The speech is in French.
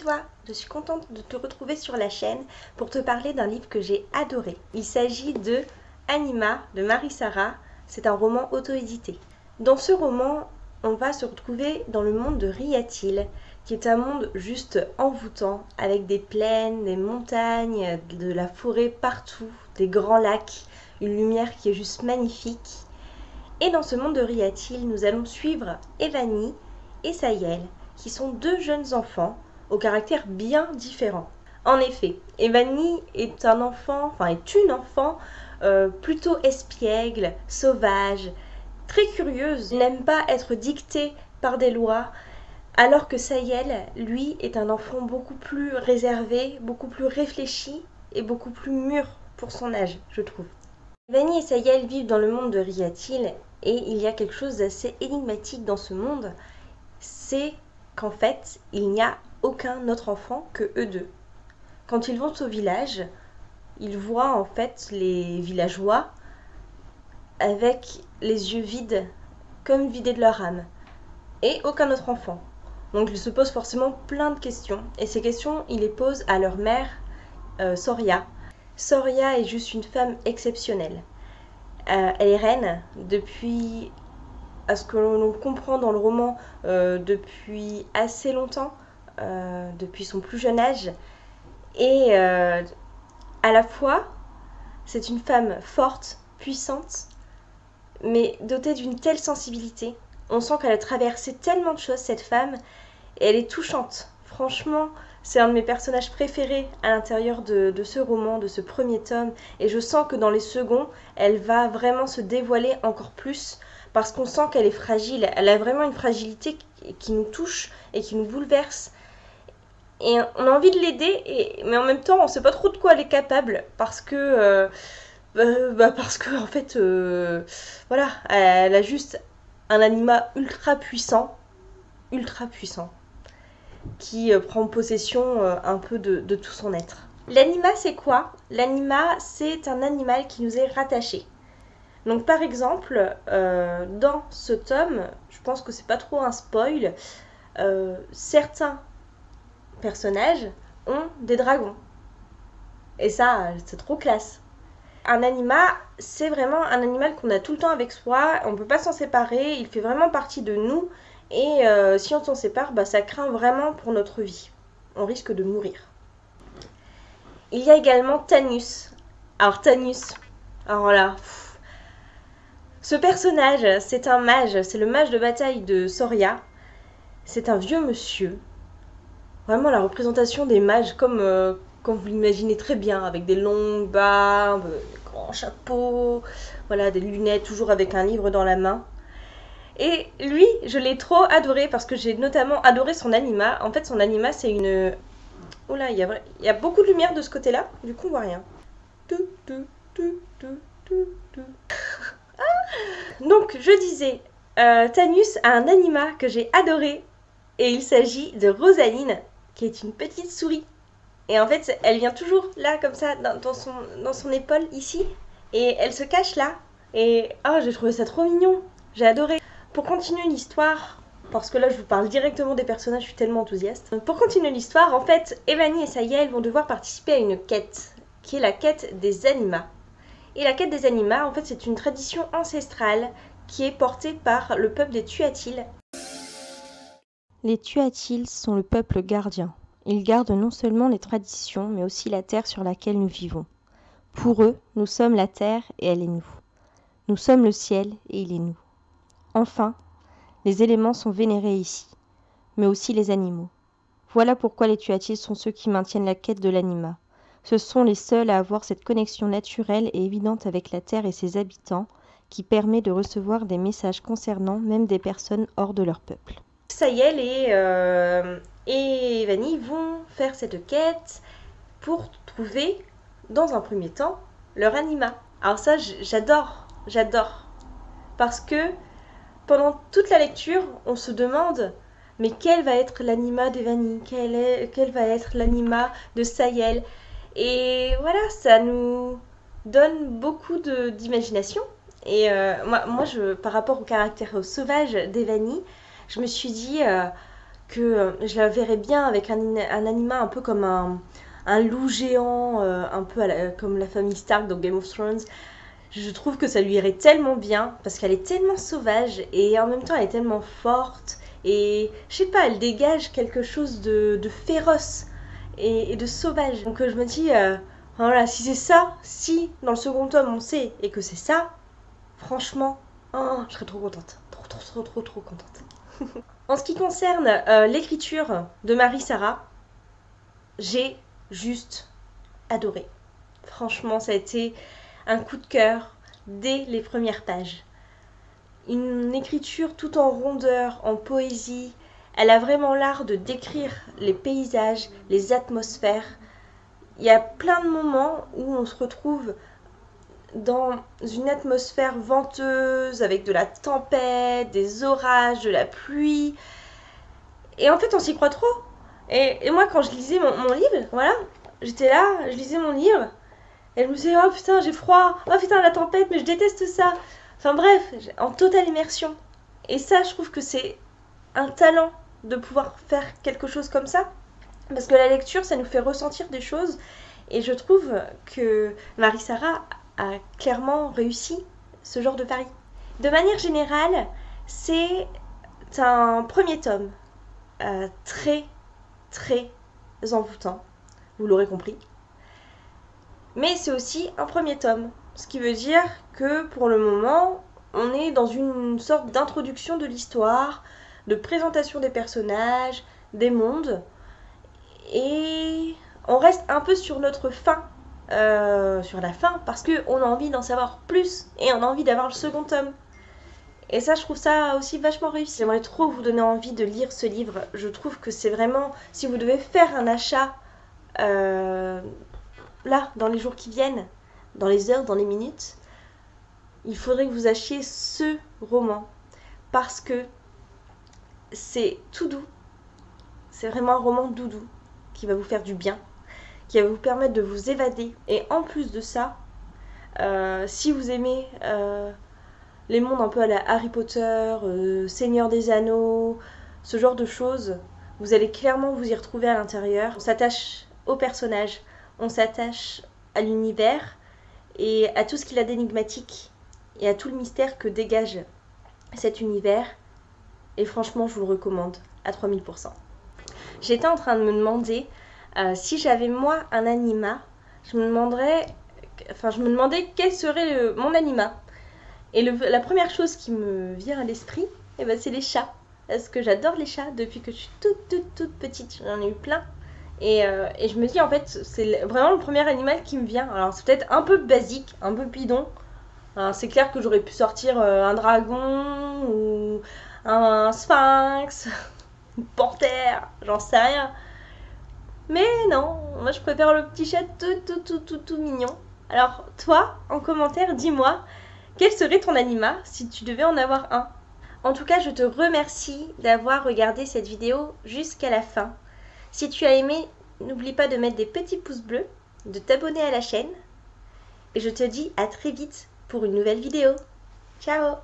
toi, je suis contente de te retrouver sur la chaîne pour te parler d'un livre que j'ai adoré. Il s'agit de Anima de Marie-Sara, c'est un roman auto-édité. Dans ce roman, on va se retrouver dans le monde de Riatil, qui est un monde juste envoûtant, avec des plaines, des montagnes, de la forêt partout, des grands lacs, une lumière qui est juste magnifique. Et dans ce monde de Riatil, nous allons suivre Evanie et Sayel, qui sont deux jeunes enfants au caractère bien différent. En effet, Evanie est une enfant plutôt espiègle, sauvage, très curieuse, n'aime pas être dictée par des lois, alors que Sayel, lui, est un enfant beaucoup plus réservé, beaucoup plus réfléchi et beaucoup plus mûr pour son âge, je trouve. Evanie et Sayel vivent dans le monde de Riatil et il y a quelque chose d'assez énigmatique dans ce monde, c'est qu'en fait, il n'y a aucun autre enfant que eux deux. Quand ils vont au village, ils voient en fait les villageois avec les yeux vides, comme vidés de leur âme, et aucun autre enfant. Donc ils se posent forcément plein de questions, et ces questions, ils les posent à leur mère, Soria. Soria est juste une femme exceptionnelle. Elle est reine depuis, à ce que l'on comprend dans le roman, depuis assez longtemps, depuis son plus jeune âge. Et à la fois, c'est une femme forte, puissante, mais dotée d'une telle sensibilité. On sent qu'elle a traversé tellement de choses, cette femme, et elle est touchante. Franchement, c'est un de mes personnages préférés à l'intérieur de ce roman, de ce premier tome, et je sens que dans les seconds, elle va vraiment se dévoiler encore plus, parce qu'on sent qu'elle est fragile. Elle a vraiment une fragilité qui nous touche et qui nous bouleverse. Et on a envie de l'aider, mais en même temps, on ne sait pas trop de quoi elle est capable, parce que en fait, voilà, elle a juste un anima ultra puissant, qui prend possession un peu de tout son être. L'anima, c'est quoi? L'anima, c'est un animal qui nous est rattaché. Donc par exemple, dans ce tome, je pense que c'est pas trop un spoil, certains personnages ont des dragons. Et ça, c'est trop classe. Un anima, c'est vraiment un animal qu'on a tout le temps avec soi, on ne peut pas s'en séparer, il fait vraiment partie de nous, et si on s'en sépare, ça craint vraiment pour notre vie. On risque de mourir. Il y a également Tanus. Alors là, ce personnage, c'est un mage, c'est le mage de bataille de Soria. C'est un vieux monsieur. Vraiment la représentation des mages comme vous l'imaginez très bien, avec des longues barbes, des grands chapeaux, voilà, des lunettes, toujours avec un livre dans la main. Et lui, je l'ai trop adoré parce que j'ai notamment adoré son anima. En fait, son anima, c'est une... Oula, il y a beaucoup de lumière de ce côté-là, du coup on voit rien. Donc, je disais, Tanus a un anima que j'ai adoré, et il s'agit de Rosaline, qui est une petite souris. Et en fait, elle vient toujours là, comme ça, dans son épaule, ici, et elle se cache là. Et j'ai trouvé ça trop mignon, j'ai adoré. Pour continuer l'histoire, parce que là je vous parle directement des personnages, je suis tellement enthousiaste. Donc, pour continuer l'histoire, en fait, Evanie et Sayel vont devoir participer à une quête, qui est la quête des animas. Et la quête des animas, en fait, c'est une tradition ancestrale qui est portée par le peuple des Tuatils. Les Tuatils sont le peuple gardien. Ils gardent non seulement les traditions, mais aussi la terre sur laquelle nous vivons. Pour eux, nous sommes la terre et elle est nous. Nous sommes le ciel et il est nous. Enfin, les éléments sont vénérés ici, mais aussi les animaux. Voilà pourquoi les Tuatils sont ceux qui maintiennent la quête de l'anima. Ce sont les seuls à avoir cette connexion naturelle et évidente avec la terre et ses habitants, qui permet de recevoir des messages concernant même des personnes hors de leur peuple. Sayel et Evanie vont faire cette quête pour trouver, dans un premier temps, leur anima. Alors ça, j'adore. Parce que pendant toute la lecture, on se demande, mais quel va être l'anima d'Evanie? Quel va être l'anima de Sayel? Et voilà, ça nous donne beaucoup d'imagination. Et moi par rapport au caractère sauvage d'Evanie, je me suis dit, que je la verrais bien avec un anima un peu comme un loup géant, un peu comme la famille Stark dans Game of Thrones. Je trouve que ça lui irait tellement bien parce qu'elle est tellement sauvage et en même temps elle est tellement forte et je sais pas, elle dégage quelque chose de féroce et de sauvage. Donc je me dis, voilà, si c'est ça, si dans le second tome on sait et que c'est ça, franchement, oh, je serais trop contente. Trop contente. En ce qui concerne l'écriture de Marie-Sara, j'ai juste adoré. Franchement, ça a été un coup de cœur dès les premières pages. Une écriture tout en rondeur, en poésie. Elle a vraiment l'art de décrire les paysages, les atmosphères. Il y a plein de moments où on se retrouve dans une atmosphère venteuse, avec de la tempête, des orages, de la pluie. Et en fait, on s'y croit trop. Et moi, quand je lisais mon livre, voilà, j'étais là, je lisais mon livre, et je me disais, oh putain, j'ai froid, oh putain, la tempête, mais je déteste ça. Enfin bref, en totale immersion. Et ça, je trouve que c'est un talent de pouvoir faire quelque chose comme ça. Parce que la lecture, ça nous fait ressentir des choses. Et je trouve que Marie-Sara a clairement réussi ce genre de pari. De manière générale, c'est un premier tome très envoûtant, vous l'aurez compris. Mais c'est aussi un premier tome, ce qui veut dire que pour le moment, on est dans une sorte d'introduction de l'histoire, de présentation des personnages, des mondes, et on reste un peu sur notre fin, sur la fin, parce qu'on a envie d'en savoir plus, et on a envie d'avoir le second tome. Et ça, je trouve ça aussi vachement réussi. J'aimerais trop vous donner envie de lire ce livre. Je trouve que c'est vraiment, si vous devez faire un achat, là, dans les jours qui viennent, dans les heures, dans les minutes, il faudrait que vous achetiez ce roman. Parce que c'est tout doux. C'est vraiment un roman doudou qui va vous faire du bien, qui va vous permettre de vous évader. Et en plus de ça, si vous aimez les mondes un peu à la Harry Potter, Seigneur des Anneaux, ce genre de choses, vous allez clairement vous y retrouver à l'intérieur. On s'attache aux personnages, on s'attache à l'univers et à tout ce qu'il a d'énigmatique et à tout le mystère que dégage cet univers. Et franchement, je vous le recommande à 3000%. J'étais en train de me demander si j'avais moi un anima, je me demandais quel serait mon anima. Et la première chose qui me vient à l'esprit, c'est les chats. Parce que j'adore les chats depuis que je suis toute petite. J'en ai eu plein. Et je me dis, en fait, c'est vraiment le premier animal qui me vient. Alors, c'est peut-être un peu basique, un peu bidon. C'est clair que j'aurais pu sortir un dragon ou un sphinx, une panthère, j'en sais rien. Mais non, moi je préfère le petit chat tout mignon. Alors, toi, en commentaire, dis-moi, quel serait ton anima si tu devais en avoir un? En tout cas, je te remercie d'avoir regardé cette vidéo jusqu'à la fin. Si tu as aimé, n'oublie pas de mettre des petits pouces bleus, de t'abonner à la chaîne. Et je te dis à très vite pour une nouvelle vidéo. Ciao!